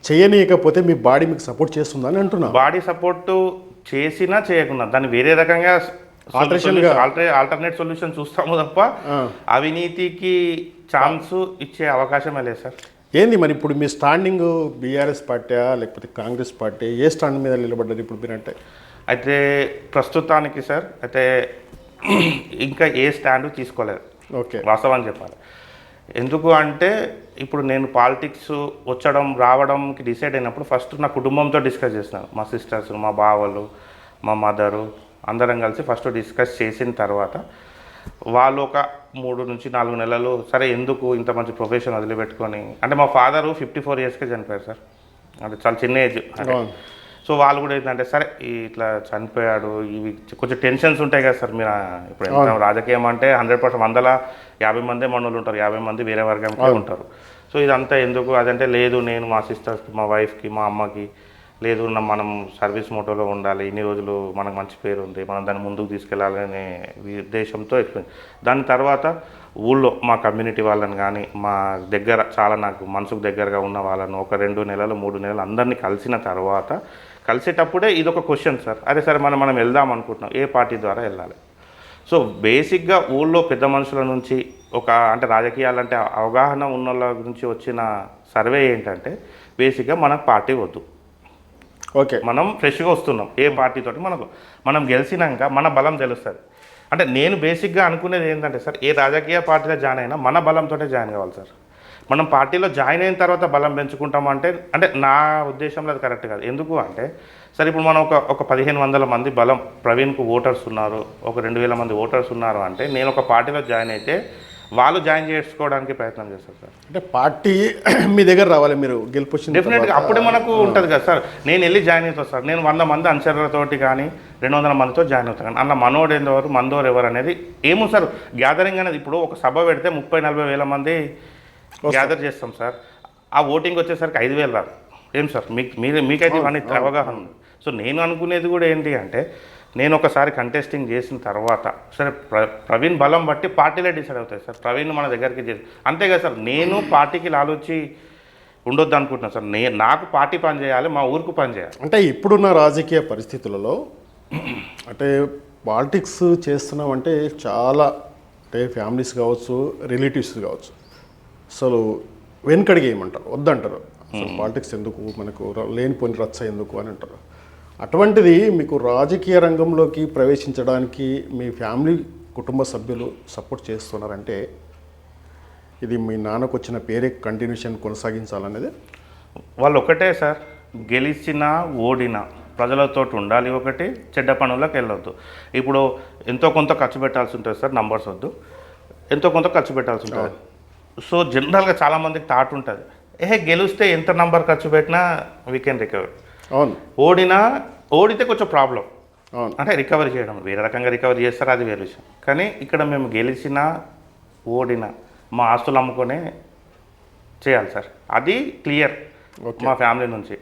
చేయనీయకపోతే మీ బాడీ మీకు సపోర్ట్ చేస్తుందని అంటున్నా. బాడీ సపోర్ట్ చేసినా చేయకున్నా దాన్ని వేరే రకంగా ఆల్టర్నేట్ సొల్యూషన్ చూస్తాము తప్ప అవినీతికి ఛాన్స్ ఇచ్చే అవకాశమే లేదు సార్. ఏంది మరి ఇప్పుడు మీ స్టాండింగ్ బీఆర్ఎస్ పార్టీ లేకపోతే కాంగ్రెస్ పార్టీ ఏ స్టాండ్ మీద నిలబడ్డారు ఇప్పుడు మీరంటే? అయితే ప్రస్తుతానికి సార్ అయితే ఇంకా ఏ స్టాండ్ తీసుకోలేదు. ఓకే, వాస్తవాన్ని చెప్పాలి. ఎందుకు అంటే ఇప్పుడు నేను పాలిటిక్స్ రావడంకి డిసైడ్ అయినప్పుడు ఫస్ట్ నా కుటుంబంతో డిస్కస్ చేస్తున్నాను. మా సిస్టర్స్, మా బావలు, మా మదరు అందరం కలిసి ఫస్ట్ డిస్కస్ చేసిన తర్వాత వాళ్ళు ఒక 3 నుంచి 4 నెలలు సరే ఎందుకు ఇంత మంచి ప్రొఫెషన్ వదిలిపెట్టుకొని, అంటే మా ఫాదరు 54 ఇయర్స్కే చనిపోయారు సార్, అంటే చాలా చిన్న ఏజ్. సో వాళ్ళు కూడా ఏంటంటే సరే ఇట్లా చనిపోయాడు, ఇవి కొంచెం టెన్షన్స్ ఉంటాయి కదా సార్. మీరు ఇప్పుడు ఎంత రాజకీయం అంటే 100% 150 మందే మనోళ్ళు ఉంటారు, 50 మంది వేరే వర్గంకే ఉంటారు. సో ఇదంతా ఎందుకు అదంటే లేదు, నేను మా సిస్టర్స్కి, మా వైఫ్కి, మా అమ్మకి లేదు మనం సర్వీస్ మోటోలో ఉండాలి, ఇన్ని రోజులు మనకు మంచి పేరు ఉంది, మనం దాన్ని ముందుకు తీసుకెళ్ళాలనే ఉద్దేశంతో ఎక్స్ప్లెయిన్. దాని తర్వాత ఊళ్ళో మా కమ్యూనిటీ వాళ్ళని కానీ మా దగ్గర చాలా నాకు మనసుకు దగ్గరగా ఉన్న వాళ్ళను ఒక 2 నెలలు 3 నెలలు అందరినీ కలిసిన తర్వాత కలిసేటప్పుడే ఇది ఒక క్వశ్చన్ సార్. అదే సరే మనం వెళ్దాం అనుకుంటున్నాం, ఏ పార్టీ ద్వారా వెళ్ళాలి. సో బేసిక్గా ఊళ్ళో పెద్ద మనుషుల నుంచి అంటే రాజకీయాలంటే అవగాహన ఉన్న వాళ్ళ గురించి వచ్చిన సర్వే ఏంటంటే బేసిక్గా మనకు పార్టీ వద్దు, ఓకే మనం ఫ్రెష్గా వస్తున్నాం ఏ పార్టీతోటి మనం గెలిచినాక మన బలం తెలుస్తుంది. అంటే నేను బేసిక్గా అనుకునేది ఏంటంటే సార్, ఏ రాజకీయ పార్టీలో జాయిన్ అయినా మన బలంతో జాయిన్ కావాలి సార్. మనం పార్టీలో జాయిన్ అయిన తర్వాత బలం పెంచుకుంటామంటే అంటే నా ఉద్దేశంలో అది కరెక్ట్ కాదు. ఎందుకు అంటే సరే ఇప్పుడు మనం ఒక 1500 మంది బలం ప్రవీణ్కు ఓటర్స్ ఉన్నారు, ఒక 2000 మంది ఓటర్స్ ఉన్నారు అంటే నేను ఒక పార్టీలో జాయిన్ అయితే వాళ్ళు జాయిన్ చేసుకోవడానికి ప్రయత్నం చేస్తారు సార్. అంటే పార్టీ మీ దగ్గర రావాలి, మీరు గెలుపొచ్చింది డెఫినెట్గా అప్పుడే మనకు ఉంటుంది కదా సార్. నేను వెళ్ళి జాయిన్ అవుతాను సార్, నేను 100 మంది అనుచరులతోటి కానీ 200 మందితో జాయిన్ అవుతాను కానీ అన్న మనోడు ఎవరు మందోరు ఎవరు అనేది ఏమో సార్. గ్యాదరింగ్ అనేది ఇప్పుడు ఒక సభ పెడితే 30-40 వేల మంది గ్యాదర్ చేస్తాం సార్. ఆ ఓటింగ్ వచ్చేసరికి 5,000 రాదు. ఏం సార్ మీకైతే ఇవన్నీ అవగాహన ఉంది. సో నేను అనుకునేది కూడా ఏంటి అంటే నేను ఒకసారి కంటెస్టింగ్ చేసిన తర్వాత సరే ప్రవీణ్ బలం బట్టి పార్టీలే డిసైడ్ అవుతాయి సార్. ప్రవీణ్ మన దగ్గరికి చేసి అంతే కదా సార్. నేను పార్టీకి లాలొచ్చి ఉండొద్దు అనుకుంటున్నాను సార్. నాకు పార్టీ పని చేయాలి, మా ఊరికి పని చేయాలి. అంటే ఇప్పుడున్న రాజకీయ పరిస్థితులలో అంటే పాలిటిక్స్ చేస్తున్నామంటే చాలా అంటే ఫ్యామిలీస్ కావచ్చు, రిలేటివ్స్ కావచ్చు, అసలు వెనుకడిగి ఏమంటారు, వద్దంటారు. అసలు పాలిటిక్స్ ఎందుకు, మనకు లేనిపోని రచ్చ ఎందుకు అని అంటారు. అటువంటిది మీకు రాజకీయ రంగంలోకి ప్రవేశించడానికి మీ ఫ్యామిలీ కుటుంబ సభ్యులు సపోర్ట్ చేస్తున్నారంటే ఇది మీ నాన్నకు వచ్చిన పేరే కంటిన్యూషన్ కొనసాగించాలనేది వాళ్ళు ఒకటే సార్, గెలిచినా ఓడినా ప్రజలతో ఉండాలి, ఒకటి చెడ్డ పనులకు వెళ్ళొద్దు. ఇప్పుడు ఎంతో కొంత ఖర్చు పెట్టాల్సి ఉంటుంది సార్, నంబర్స్ వద్దు, ఎంతో కొంత ఖర్చు పెట్టాల్సి ఉంటుంది. సో జనరల్గా చాలామందికి థాట్ ఉంటుంది, గెలిస్తే ఎంత నంబర్ ఖర్చు పెట్టినా వీ కెన్ రికవర్. అవును, ఓడితే కొంచెం ప్రాబ్లం, అవును, అంటే రికవరీ చేయడం వేరే రకంగా రికవరీ చేస్తారు, అది వేరే విషయం. కానీ ఇక్కడ మేము గెలిచినా ఓడినా మా ఆస్తులు అమ్ముకొనే చేయాలి సార్, అది క్లియర్. మా ఫ్యామిలీ నుంచి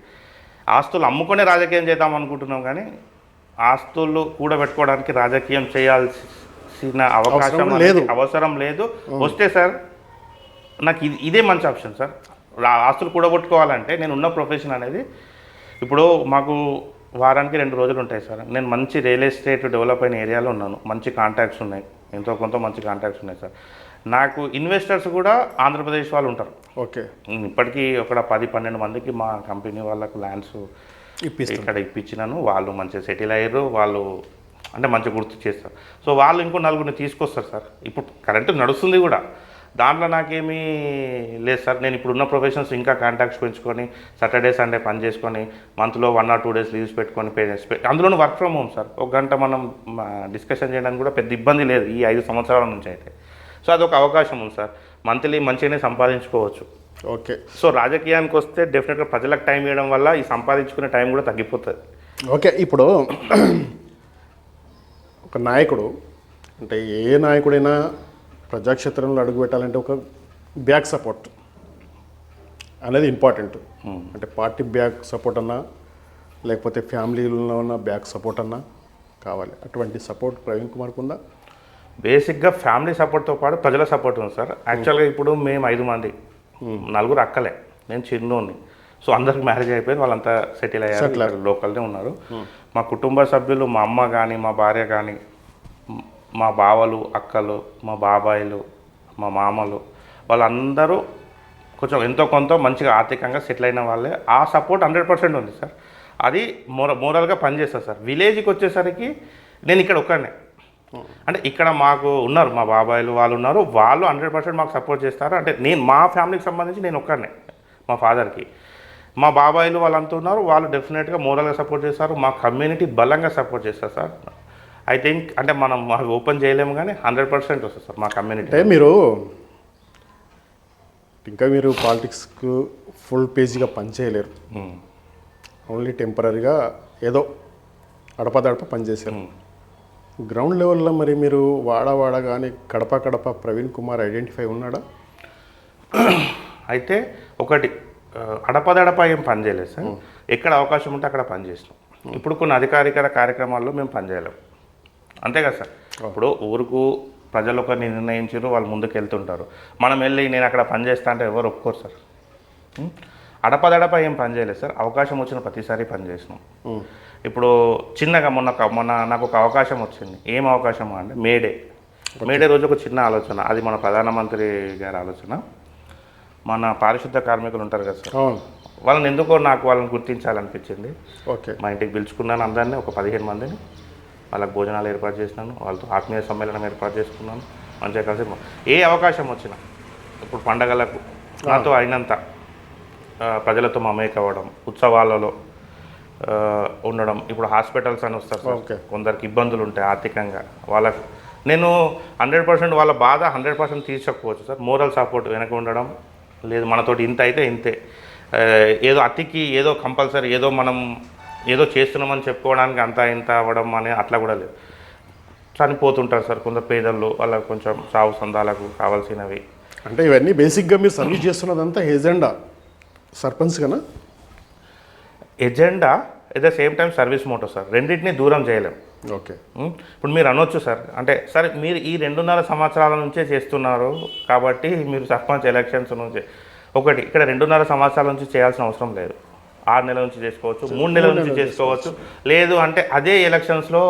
ఆస్తులు అమ్ముకొనే రాజకీయం చేద్దాం అనుకుంటున్నాం, కానీ ఆస్తులు కూడబెట్టుకోవడానికి రాజకీయం చేయాల్సిన అవసరం లేదు. వస్తే సార్ నాకు ఇదే మంచి ఆప్షన్ సార్. ఆస్తులు కూడగొట్టుకోవాలంటే నేను ఉన్న ప్రొఫెషన్ అనేది ఇప్పుడు మాకు వారానికి 2 రోజులు ఉంటాయి సార్. నేను మంచి రియల్ ఎస్టేట్ డెవలప్ అయిన ఏరియాలో ఉన్నాను, మంచి కాంటాక్ట్స్ ఉన్నాయి, ఎంతో కొంత మంచి కాంటాక్ట్స్ ఉన్నాయి సార్. నాకు ఇన్వెస్టర్స్ కూడా ఆంధ్రప్రదేశ్ వాళ్ళు ఉంటారు. ఓకే, ఇప్పటికీ ఒక 10-12 మందికి మా కంపెనీ వాళ్ళకు ల్యాండ్స్ ఇక్కడ ఇప్పించినాను. వాళ్ళు మంచిగా సెటిల్ అయ్యారు, వాళ్ళు అంటే మంచిగా గుర్తు చేస్తారు. సో వాళ్ళు ఇంకో 4 తీసుకొస్తారు సార్. ఇప్పుడు కరెంటు నడుస్తుంది కూడా, దాంట్లో నాకేమీ లేదు సార్. నేను ఇప్పుడున్న ప్రొఫెషన్స్ ఇంకా కాంటాక్ట్స్ పెంచుకొని సాటర్డే సండే పని చేసుకొని మంత్లో 1 or 2 days లీవ్స్ పెట్టుకొని అందులోనూ వర్క్ ఫ్రమ్ హోమ్ సార్. 1 గంట మనం డిస్కషన్ చేయడానికి కూడా పెద్ద ఇబ్బంది లేదు ఈ 5 సంవత్సరాల నుంచి అయితే. సో అదొక అవకాశం ఉంది సార్, మంత్లీ మంచిగానే సంపాదించుకోవచ్చు. ఓకే. సో రాజకీయానికి వస్తే డెఫినెట్గా ప్రజలకు టైం ఇవ్వడం వల్ల ఈ సంపాదించుకునే టైం కూడా తగ్గిపోతుంది. ఓకే, ఇప్పుడు ఒక నాయకుడు అంటే ఏ నాయకుడైనా ప్రజాక్షేత్రంలో అడుగు పెట్టాలంటే ఒక బ్యాక్ సపోర్ట్ అనేది ఇంపార్టెంట్. అంటే పార్టీ బ్యాక్ సపోర్ట్ అన్నా లేకపోతే ఫ్యామిలీలో ఉన్న బ్యాక్ సపోర్ట్ అన్నా కావాలి. అటువంటి సపోర్ట్ ప్రవీణ్ కుమార్కి ఉందా? బేసిక్గా ఫ్యామిలీ సపోర్ట్తో పాటు ప్రజల సపోర్ట్ ఉంది సార్. యాక్చువల్గా ఇప్పుడు మేము 5 మంది, 4 అక్కలే, నేను చిన్నోని. సో అందరికి మ్యారేజ్ అయిపోయింది, వాళ్ళంతా సెటిల్ అయ్యారు, లోకల్నే ఉన్నారు. మా కుటుంబ సభ్యులు, మా అమ్మ కానీ, మా భార్య కానీ, మా బావలు, అక్కలు, మా బాబాయిలు, మా మామలు, వాళ్ళందరూ కొంచెం ఎంతో కొంత మంచిగా ఆర్థికంగా సెటిల్ అయిన వాళ్ళే. ఆ సపోర్ట్ 100% ఉంది సార్. అది మోరల్గా పనిచేస్తుంది సార్. విలేజ్కి వచ్చేసరికి నేను ఇక్కడ ఒక్కడనే, అంటే ఇక్కడ మాకు ఉన్నారు మా బాబాయిలు, వాళ్ళు ఉన్నారు, వాళ్ళు 100% మాకు సపోర్ట్ చేస్తారు. అంటే నేను మా ఫ్యామిలీకి సంబంధించి నేను ఒక్కడనే, మా ఫాదర్కి. మా బాబాయిలు వాళ్ళంతా ఉన్నారు, వాళ్ళు డెఫినెట్గా మోరల్గా సపోర్ట్ చేస్తారు. మా కమ్యూనిటీ బలంగా సపోర్ట్ చేస్తారు సార్. ఐ థింక్ అంటే మనం ఓపెన్ చేయలేము కానీ 100% వస్తుంది సార్ మా కమ్యూనిటీ. అంటే మీరు పాలిటిక్స్కు ఫుల్ పేజీగా పనిచేయలేరు, ఓన్లీ టెంపరీగా ఏదో అడపదడప పనిచేశారు. గ్రౌండ్ లెవెల్లో మరి మీరు వాడ కానీ కడప ప్రవీణ్ కుమార్ ఐడెంటిఫై ఉన్నాడా? అయితే ఒకటి అడపదడప ఏం పని చేయలేదు సార్. ఎక్కడ అవకాశం ఉంటే అక్కడ పనిచేసినాం. ఇప్పుడు కొన్ని అధికారిక కార్యక్రమాల్లో మేము పనిచేయలేము, అంతే కదా సార్. ఇప్పుడు ఊరుకు ప్రజలు ఒక నిర్ణయించారు, వాళ్ళు ముందుకు వెళ్తుంటారు. మనం వెళ్ళి నేను అక్కడ పనిచేస్తా అంటే ఎవరు ఒప్పుకోరు సార్. అడపదడప ఏం పని చేయలేదు సార్. అవకాశం వచ్చిన ప్రతిసారి పనిచేసినాం. ఇప్పుడు చిన్నగా మొన్న నాకు ఒక అవకాశం వచ్చింది. ఏం అవకాశం అంటే మేడే రోజు ఒక చిన్న ఆలోచన, అది మన ప్రధానమంత్రి గారి ఆలోచన. మన పారిశుద్ధ కార్మికులు ఉంటారు కదా సార్, వాళ్ళని ఎందుకో నాకు వాళ్ళని గుర్తించాలనిపించింది. ఓకే, మా ఇంటికి పిలుచుకున్నాను అందరినీ, ఒక 15 మందిని. వాళ్ళకి భోజనాలు ఏర్పాటు చేసినాను, వాళ్ళతో ఆత్మీయ సమ్మేళనం ఏర్పాటు చేసుకున్నాను. మంచిగా కలిసి ఏ అవకాశం వచ్చినా, ఇప్పుడు పండగలకు నాతో అయినంత ప్రజలతో మమేక్ అవ్వడం, ఉత్సవాలలో ఉండడం. ఇప్పుడు హాస్పిటల్స్ అని వస్తారు సార్, కొందరికి ఇబ్బందులు ఉంటాయి ఆర్థికంగా, వాళ్ళకు నేను 100% వాళ్ళ బాధ 100% తీర్చకపోవచ్చు సార్. మోరల్ సపోర్ట్ వెనక ఉండడం లేదు. మనతోటి ఇంత అయితే ఇంతే, ఏదో అతికి ఏదో కంపల్సరీ ఏదో మనం ఏదో చేస్తున్నామని చెప్పుకోవడానికి అంత ఇంత అవ్వడం అనే అట్లా కూడా లేదు. చనిపోతుంటారు సార్ కొందరు పేదలు, వాళ్ళకు కొంచెం సాగు సందాలకు కావాల్సినవి. అంటే ఇవన్నీ బేసిక్గా మీరు సర్వీస్ చేస్తున్నదంతా ఎజెండా సర్పంచ్ కన్నా agenda at the same time service motto sir. రెండింటినీ దూరం చేయలేము. ఓకే, ఇప్పుడు మీరు అనొచ్చు సార్, అంటే సరే మీరు ఈ 2.5 సంవత్సరాల నుంచే చేస్తున్నారు కాబట్టి మీరు సర్పంచ్ ఎలక్షన్స్ నుంచి ఒకటి ఇక్కడ 2.5 సంవత్సరాల నుంచి చేయాల్సిన అవసరం లేదు. 6 నెలల నుంచి చేసుకోవచ్చు, 3 నెలల నుంచి చేసుకోవచ్చు, లేదు అంటే అదే ఎలక్షన్స్లో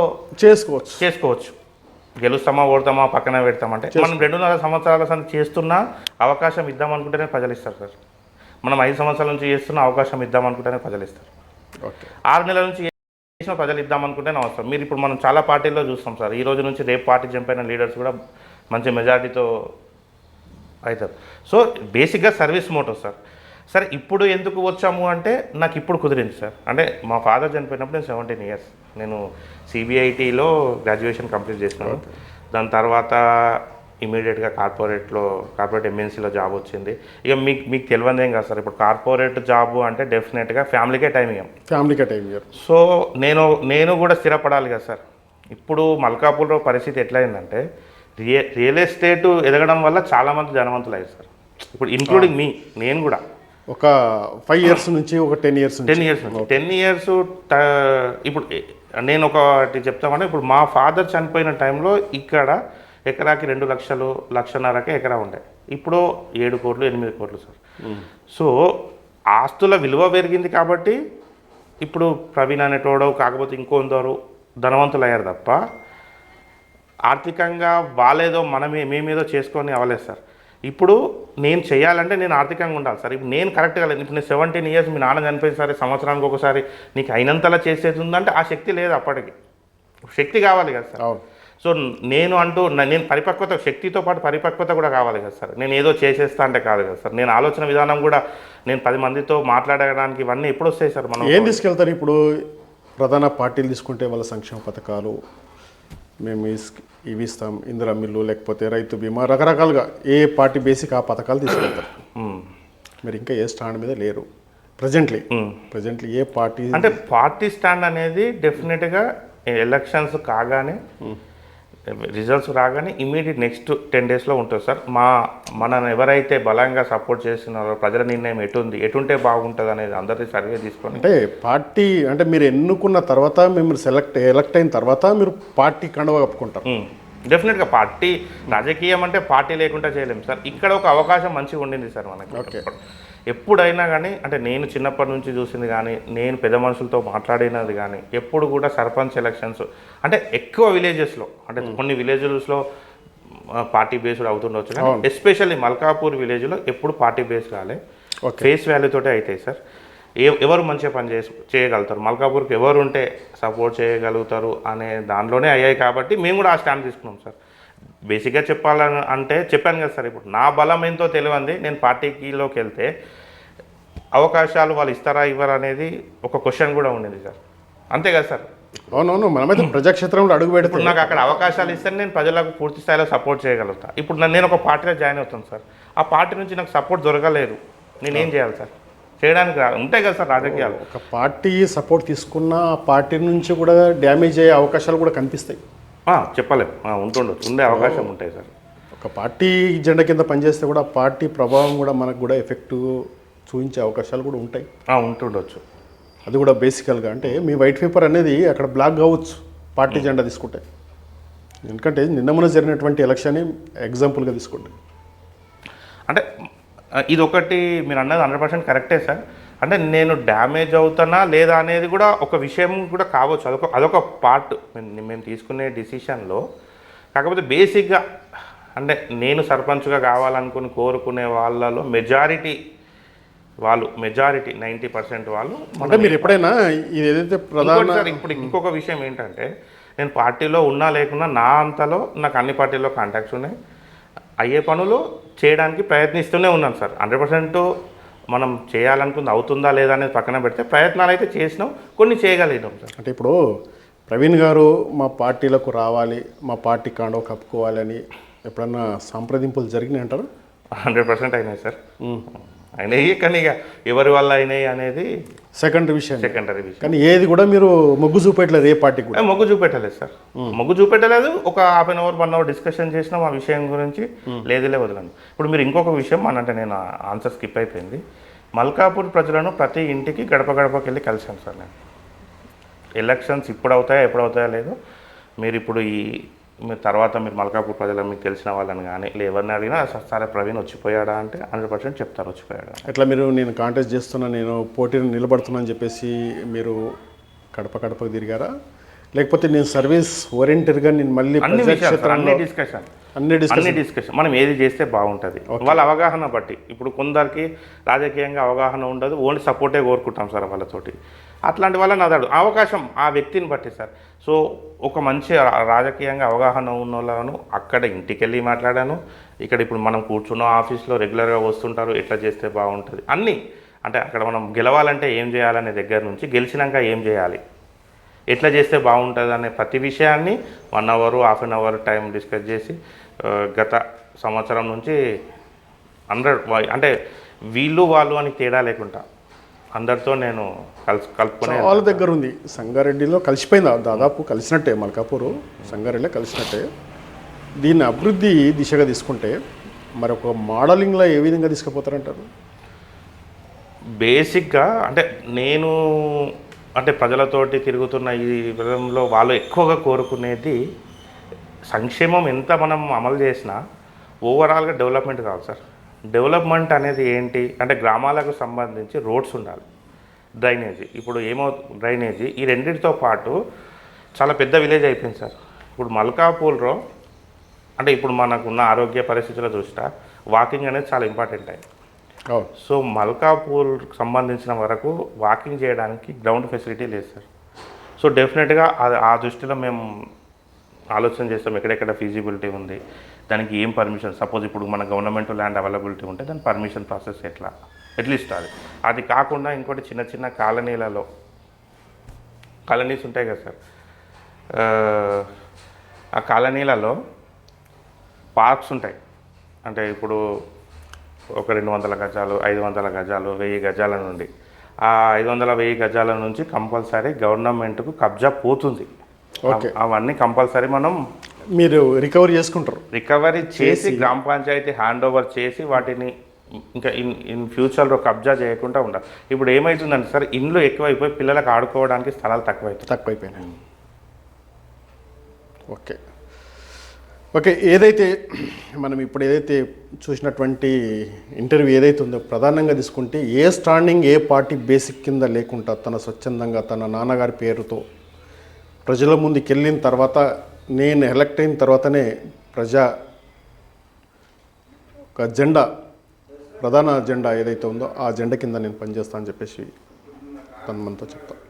చేసుకోవచ్చు. గెలుస్తామా ఓడతామా పక్కన పెడతామంటే మనం 2.5 సంవత్సరాల సంది చేస్తున్న అవకాశం ఇద్దామనుకుంటేనే ప్రజలు ఇస్తారు సార్. మనం 5 సంవత్సరాల నుంచి చేస్తున్న అవకాశం ఇద్దామనుకుంటేనే ప్రజలు ఇస్తారు. 6 నెలల నుంచి చేసిన ప్రజలు ఇద్దామనుకుంటేనే అవసరం. మీరు ఇప్పుడు మనం చాలా పార్టీల్లో చూస్తాం సార్, ఈ రోజు నుంచి రేపు పార్టీ జంప్ అయిన లీడర్స్ కూడా మంచి మెజారిటీతో అవుతారు. సో బేసిక్గా సర్వీస్ మోటో సార్. సరే ఇప్పుడు ఎందుకు వచ్చాము అంటే నాకు ఇప్పుడు కుదిరింది సార్. అంటే మా ఫాదర్ చనిపోయినప్పుడు నేను 17 years నేను సిబిఐటీలో గ్రాడ్యుయేషన్ కంప్లీట్ చేసినాను. దాని తర్వాత ఇమీడియట్గా కార్పొరేట్ ఎంఎన్సీలో జాబ్ వచ్చింది. ఇక మీకు తెలియదేం కాదు సార్, ఇప్పుడు కార్పొరేట్ జాబ్ అంటే డెఫినెట్గా ఫ్యామిలీకే టైం ఇవ్వం. సో నేను కూడా స్థిరపడాలి కదా సార్. ఇప్పుడు మల్కాపూర్లో పరిస్థితి ఎట్లయిందంటే రియల్ ఎస్టేట్ ఎదగడం వల్ల చాలామంది ధనవంతులు అయ్యారు సార్. ఇప్పుడు ఇంక్లూడింగ్ నేను కూడా ఒక 5 years నుంచి ఒక 10 years 10 years ఇప్పుడు నేను ఒకటి చెప్తామంటే, ఇప్పుడు మా ఫాదర్ చనిపోయిన టైంలో ఇక్కడ ఎకరాకి 2 లక్షలు 1.5 ఎకరా ఉండే, ఇప్పుడు 7 కోట్లు 8 కోట్లు సార్. సో ఆస్తుల విలువ పెరిగింది కాబట్టి ఇప్పుడు ప్రవీణ్ అనేటోడు కాకపోతే ఇంకొందరు ధనవంతులు అయ్యారు తప్ప ఆర్థికంగా వాళ్ళేదో మేమేదో చేసుకొని అవ్వలేదు సార్. ఇప్పుడు నేను చేయాలంటే నేను ఆర్థికంగా ఉండాలి సార్. ఇప్పుడు నేను కరెక్ట్గా లేదు. ఇప్పుడు నేను 17 years మీ నాన్న చనిపోయిన సరే సంవత్సరానికి ఒకసారి నీకు అయినంతలా చేసేది ఉందంటే ఆ శక్తి లేదు. అప్పటికి శక్తి కావాలి కదా సార్. సో నేను పరిపక్వత, శక్తితో పాటు పరిపక్వత కూడా కావాలి కదా సార్. నేను ఏదో చేసేస్తా అంటే కాదు కదా సార్. నేను ఆలోచన విధానం కూడా నేను 10 మందితో మాట్లాడడానికి ఇవన్నీ ఎప్పుడు వస్తాయి సార్. మనం ఏం తీసుకెళ్తారు? ఇప్పుడు ప్రధాన పార్టీలు తీసుకుంటే వాళ్ళ సంక్షేమ పథకాలు, మేము ఇవి ఇస్తాం, ఇందిరా మిల్లు, లేకపోతే రైతు బీమా, రకరకాలుగా ఏ పార్టీ బేసిక్ ఆ పథకాలు తీసుకెళ్తారు. మీరు ఇంకా ఏ స్టాండ్ మీద లేరు ప్రజెంట్లీ ఏ పార్టీ? అంటే పార్టీ స్టాండ్ అనేది డెఫినెట్గా ఎలక్షన్స్ కాగానే రిజల్ట్స్ రాగానే ఇమీడియట్ నెక్స్ట్ 10 డేస్లో ఉంటుంది సార్. మనల్ని ఎవరైతే బలంగా సపోర్ట్ చేస్తున్నారో ప్రజల నిర్ణయం ఎటుంటే బాగుంటుంది అనేది అందరినీ సర్వే తీసుకొని అంటే పార్టీ అంటే మీరు ఎన్నుకున్న తర్వాత మీరు ఎలక్ట్ అయిన తర్వాత మీరు పార్టీ కండువా కప్పుకుంటారు. డెఫినెట్గా పార్టీ రాజకీయం అంటే పార్టీ లేకుండా చేయలేము సార్. ఇక్కడ ఒక అవకాశం మంచిగా ఉండింది సార్ మనకి. ఎప్పుడైనా కానీ అంటే నేను చిన్నప్పటి నుంచి చూసింది కానీ నేను పెద్ద మనుషులతో మాట్లాడినది కానీ ఎప్పుడు కూడా సర్పంచ్ ఎలక్షన్స్ అంటే ఎక్కువ విలేజెస్లో అంటే కొన్ని విలేజెస్లో పార్టీ బేస్డ్ అవుతుండొచ్చు కానీ ఎస్పెషల్లీ మల్కాపూర్ విలేజ్లో ఎప్పుడు పార్టీ బేస్ కాలే, ఫేస్ వాల్యూతోటే అవుతాయి సార్. ఎవరు మంచిగా పని చేయగలుగుతారు, మల్కాపూర్కి ఎవరు ఉంటే సపోర్ట్ చేయగలుగుతారు అనే దానిలోనే అయ్యాయి. కాబట్టి మేము కూడా ఆ స్టాండ్ తీసుకున్నాం సార్. బేసిక్గా చెప్పాలని అంటే చెప్పాను కదా సార్, ఇప్పుడు నా బలం ఏంతో తెలియంది నేను పార్టీలోకి వెళ్తే అవకాశాలు వాళ్ళు ఇస్తారా ఇవ్వరా అనేది ఒక క్వశ్చన్ కూడా ఉండేది సార్. అంతే కదా సార్. అవునవును, మనమైతే ప్రజాక్షేత్రంలో అడుగు పెడుతుంది. నాకు అక్కడ అవకాశాలు ఇస్తే నేను ప్రజలకు పూర్తి స్థాయిలో సపోర్ట్ చేయగలుగుతా. ఇప్పుడు నేను ఒక పార్టీలో జాయిన్ అవుతాను సార్, ఆ పార్టీ నుంచి నాకు సపోర్ట్ దొరకలేదు, నేనేం చేయాలి సార్? చేయడానికి ఉంటాయి కదా సార్ రాజకీయాలు. ఒక పార్టీ సపోర్ట్ తీసుకున్న ఆ పార్టీ నుంచి కూడా డ్యామేజ్ అయ్యే అవకాశాలు కూడా కనిపిస్తాయి. చెప్పలేము, ఉండే అవకాశం ఉంటాయి సార్. ఒక పార్టీ జెండా కింద పనిచేస్తే కూడా ఆ పార్టీ ప్రభావం కూడా మనకు కూడా ఎఫెక్టివ్ చూపించే అవకాశాలు కూడా ఉంటాయి. ఉంటుండొచ్చు. అది కూడా బేసికల్గా అంటే మీ వైట్ పేపర్ అనేది అక్కడ బ్లాక్ కావచ్చు పార్టీ జెండా తీసుకుంటే. ఎందుకంటే నిన్న మొన్న జరిగినటువంటి ఎలక్షన్ ఎగ్జాంపుల్గా తీసుకుంటే అంటే ఇది ఒకటి మీరు అన్నది 100% కరెక్టే సార్. అంటే నేను డ్యామేజ్ అవుతానా లేదా అనేది కూడా ఒక విషయం కూడా కావచ్చు, అదొక పార్ట్ మేము తీసుకునే డిసిషన్లో. కాకపోతే బేసిక్గా అంటే నేను సర్పంచ్గా కావాలనుకుని కోరుకునే వాళ్ళలో మెజారిటీ 90% వాళ్ళు. అంటే మీరు ఎప్పుడైనా ఇది ఏదైతే ప్రధాన సార్ ఇప్పుడు ఇంకొక విషయం ఏంటంటే నేను పార్టీలో ఉన్నా లేకున్నా నా అంతలో నాకు అన్ని పార్టీల్లో కాంటాక్ట్స్ ఉన్నాయి, అయ్యే పనులు చేయడానికి ప్రయత్నిస్తూనే ఉన్నాను సార్. 100% మనం చేయాలనుకుంది అవుతుందా లేదా అనేది పక్కన పెడితే ప్రయత్నాలు అయితే చేసినాం, కొన్ని చేయగలిగినాం సార్. అంటే ఇప్పుడు ప్రవీణ్ గారు మా పార్టీలకు రావాలి, మా పార్టీ కాండో కప్పుకోవాలని ఎప్పుడన్నా సంప్రదింపులు జరిగినాయి అంటారు? 100% అయినాయి సార్. అయినాయి, కానీ ఇక ఎవరి వల్ల అయినాయి అనేది సెకండరీ విషయం. కానీ ఏది కూడా మీరు మొగ్గు చూపెట్టలేదు ఏ పార్టీ కూడా? మొగ్గు చూపెట్టలేదు సార్, మొగ్గు చూపెట్టలేదు. ఒక ½ గంట 1 అవర్ డిస్కషన్ చేసినాం ఆ విషయం గురించి, లేదులే వదలండి. ఇప్పుడు మీరు ఇంకొక విషయం అంటే నేను ఆన్సర్ స్కిప్ అయిపోయింది. మల్కాపూర్ ప్రజలను ప్రతి ఇంటికి గడప గడపకి వెళ్ళి కలిసాను సార్ నేను. ఎలక్షన్స్ ఇప్పుడు అవుతాయా ఎప్పుడు అవుతాయా లేదు, మీరు ఇప్పుడు మీరు తర్వాత మీరు మల్కాపూర్ ప్రజలు మీకు తెలిసిన వాళ్ళని కానీ ఎవరిని అడిగినా సరే ప్రవీణ్ వచ్చిపోయాడా అంటే 100% చెప్తారు వచ్చిపోయాడా. ఎట్లా మీరు నేను కాంటెస్ట్ చేస్తున్నా, నేను పోటీని నిలబడుతున్నా అని చెప్పేసి మీరు గడపకు తిరిగారా, లేకపోతే నేను సర్వీస్ ఓరియంటెడ్గా నేను మళ్ళీ అన్ని డిస్కషన్ మనం ఏది చేస్తే బాగుంటుంది వాళ్ళ అవగాహన బట్టి. ఇప్పుడు కొందరికి రాజకీయంగా అవగాహన ఉండదు, ఓన్లీ సపోర్టే కోరుకుంటాం సార్ వాళ్ళతోటి. అట్లాంటి వాళ్ళని అదాడు అవకాశం ఆ వ్యక్తిని బట్టి సార్. సో ఒక మంచి రాజకీయంగా అవగాహన ఉన్న వాళ్ళను అక్కడ ఇంటికి వెళ్ళి మాట్లాడాను. ఇక్కడ ఇప్పుడు మనం కూర్చున్న ఆఫీస్లో రెగ్యులర్గా వస్తుంటారు, ఎట్లా చేస్తే బాగుంటుంది అన్నీ. అంటే అక్కడ మనం గెలవాలంటే ఏం చేయాలనే దగ్గర నుంచి గెలిచినాక ఏం చేయాలి, ఎట్లా చేస్తే బాగుంటుంది అనే ప్రతి విషయాన్ని 1 అవర్ ½ గంట టైం డిస్కస్ చేసి గత సంవత్సరం నుంచి 100 అంటే వీళ్ళు వాళ్ళు అని తేడా లేకుండా అందరితో నేను కలుపుకునే వాళ్ళ దగ్గర ఉంది. సంగారెడ్డిలో కలిసిపోయింది, దాదాపు కలిసినట్టే. మల్కాపూర్ సంగారెడ్డిలో కలిసినట్టే. దీన్ని అభివృద్ధి దిశగా తీసుకుంటే మరి ఒక మోడలింగ్లో ఏ విధంగా తీసుకుపోతారంటారు? బేసిక్గా అంటే నేను అంటే ప్రజలతోటి తిరుగుతున్న ఈ విధంలో వాళ్ళు ఎక్కువగా కోరుకునేది సంక్షేమం ఎంత మనం అమలు చేసినా ఓవరాల్గా డెవలప్మెంట్ కావాలి సార్. డెవలప్మెంట్ అనేది ఏంటి అంటే గ్రామాలకు సంబంధించి రోడ్స్ ఉండాలి, డ్రైనేజీ. ఇప్పుడు డ్రైనేజీ ఈ రెండింటితో పాటు చాలా పెద్ద విలేజ్ అయిపోయింది సార్. ఇప్పుడు మల్కాపూర్లో అంటే ఇప్పుడు మనకున్న ఆరోగ్య పరిస్థితుల దృష్ట్యా వాకింగ్ అనేది చాలా ఇంపార్టెంట్ అయింది. సో మల్కాపూర్ సంబంధించిన వరకు వాకింగ్ చేయడానికి గ్రౌండ్ ఫెసిలిటీ లేదు సార్. సో డెఫినెట్గా ఆ దృష్టిలో మేము ఆలోచన చేస్తాం ఎక్కడెక్కడ ఫీజిబిలిటీ ఉంది, దానికి ఏం పర్మిషన్. సపోజ్ ఇప్పుడు మన గవర్నమెంట్ ల్యాండ్ అవైలబిలిటీ ఉంటే దాని పర్మిషన్ ప్రాసెస్ ఎట్లీస్ట్ అది కాకుండా ఇంకోటి చిన్న చిన్న కాలనీస్ ఉంటాయి కదా సార్, ఆ కాలనీలలో పార్క్స్ ఉంటాయి. అంటే ఇప్పుడు ఒక 200 గజాలు 500 గజాలు 1000 గజాల నుండి ఆ 500-1000 గజాల నుంచి కంపల్సరీ గవర్నమెంట్కు కబ్జా పోతుంది. అవన్నీ కంపల్సరీ మనం మీరు రికవర్ చేసుకుంటారు. రికవరీ చేసి గ్రామ పంచాయతీ హ్యాండ్ ఓవర్ చేసి వాటిని ఇంకా ఇన్ ఫ్యూచర్లో కబ్జా చేయకుండా ఉండాలి. ఇప్పుడు ఏమవుతుందంటే సార్, ఇండ్లు ఎక్కువైపోయి పిల్లలకు ఆడుకోవడానికి స్థలాలు తక్కువైపోయినాయి. ఓకే ఓకే, ఏదైతే మనం ఇప్పుడు ఏదైతే చూసినటువంటి ఇంటర్వ్యూ ఏదైతే ఉందో ప్రధానంగా తీసుకుంటే ఏ స్టాండింగ్ ఏ పార్టీ బేసిక్ కింద లేకుండా తన స్వచ్ఛందంగా తన నాన్నగారి పేరుతో ప్రజల ముందుకు వెళ్ళిన తర్వాత, నేను ఎలక్ట్ అయిన తర్వాతనే ఒక జెండా, ప్రధాన జెండా ఏదైతే ఉందో ఆ జెండా కింద నేను పనిచేస్తాను అని చెప్పేసి తను మనతో చెప్తాను.